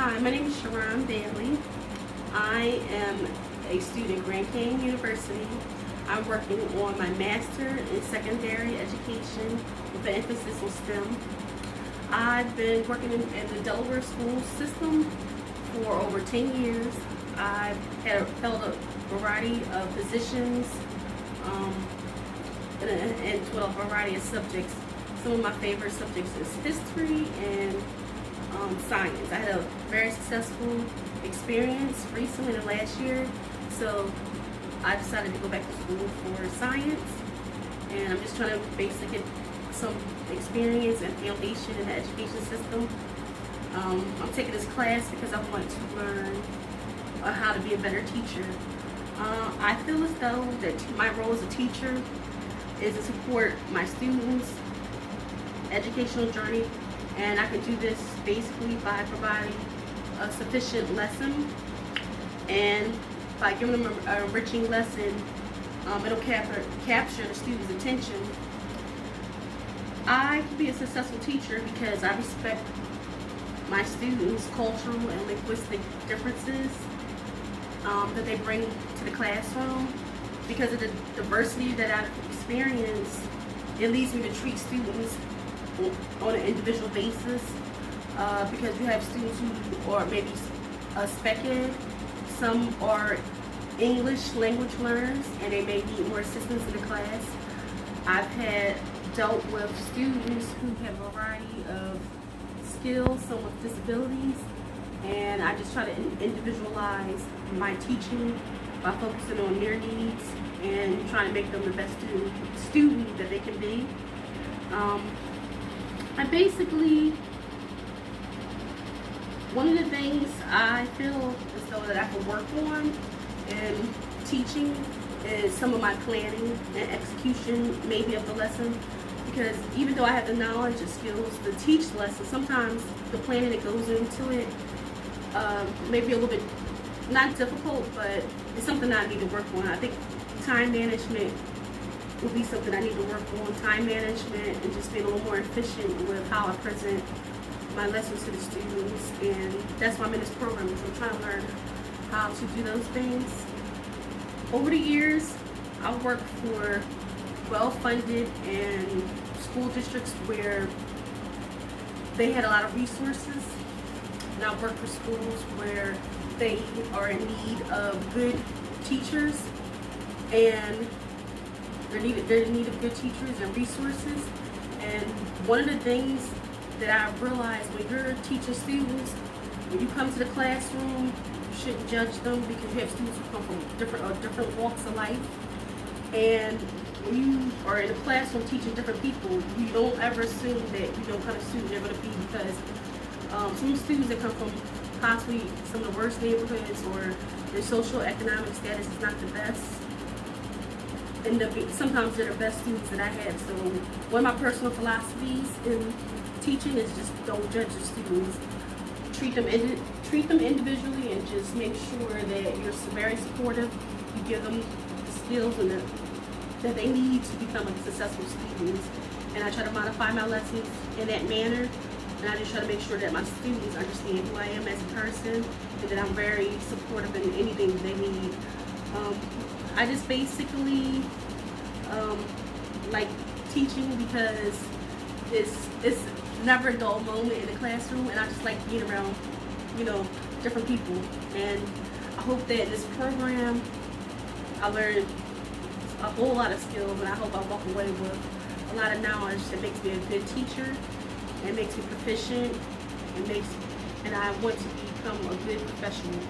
Hi, my name is Sharon Bailey. I am a student at Grand Canyon University. I'm working on my master in secondary education with an emphasis on STEM. I've been working in the Delaware school system for over 10 years. I've held a variety of positions and to a variety of subjects. Some of my favorite subjects is history and science. I had a very successful experience recently in the last year, so I decided to go back to school for science, and I'm just trying to basically get some experience and foundation in the education system. I'm taking this class because I want to learn how to be a better teacher. I feel as though that my role as a teacher is to support my students' educational journey, and I can do this basically by providing a sufficient lesson, and by giving them an enriching lesson, it'll capture the student's attention. I can be a successful teacher because I respect my students' cultural and linguistic differences that they bring to the classroom. Because of the diversity that I've experienced, it leads me to treat students on an individual basis, because you have students who are maybe spec ed, some are English language learners, and they may need more assistance in the class. I've dealt with students who have a variety of skills, some with disabilities, and I just try to individualize my teaching by focusing on their needs and trying to make them the best student that they can be. I basically, one of the things I feel as though that I can work on in teaching is some of my planning and execution maybe of the lesson, because even though I have the knowledge and skills to teach the lesson, sometimes the planning that goes into it may be a little bit not difficult, but it's something I need to work on. I think time management will be something I need to work on, time management, and just being a little more efficient with how I present my lessons to the students. And that's why I'm in this program, because I'm trying to learn how to do those things. Over the years, I've worked for well-funded and school districts where they had a lot of resources, and I've worked for schools where they are in need of good teachers, and they're in need of good teachers and resources. And one of the things that I realized, when you're teaching students, when you come to the classroom, you shouldn't judge them, because you have students who come from different walks of life. And when you are in a classroom teaching different people, you don't ever assume that you know what kind of student they're going to be, because some students that come from possibly some of the worst neighborhoods, or their social economic status is not the best, sometimes they're the best students that I have. So one of my personal philosophies in teaching is just don't judge the students. Treat them individually, and just make sure that you're very supportive. You give them the skills and that they need to become a successful student. And I try to modify my lessons in that manner. And I just try to make sure that my students understand who I am as a person, and that I'm very supportive in anything that they need. I just basically like teaching because it's never a dull moment in the classroom, and I just like being around, different people. And I hope that in this program I learned a whole lot of skills, and I hope I walk away with a lot of knowledge that makes me a good teacher, and makes me proficient, and I want to become a good professional.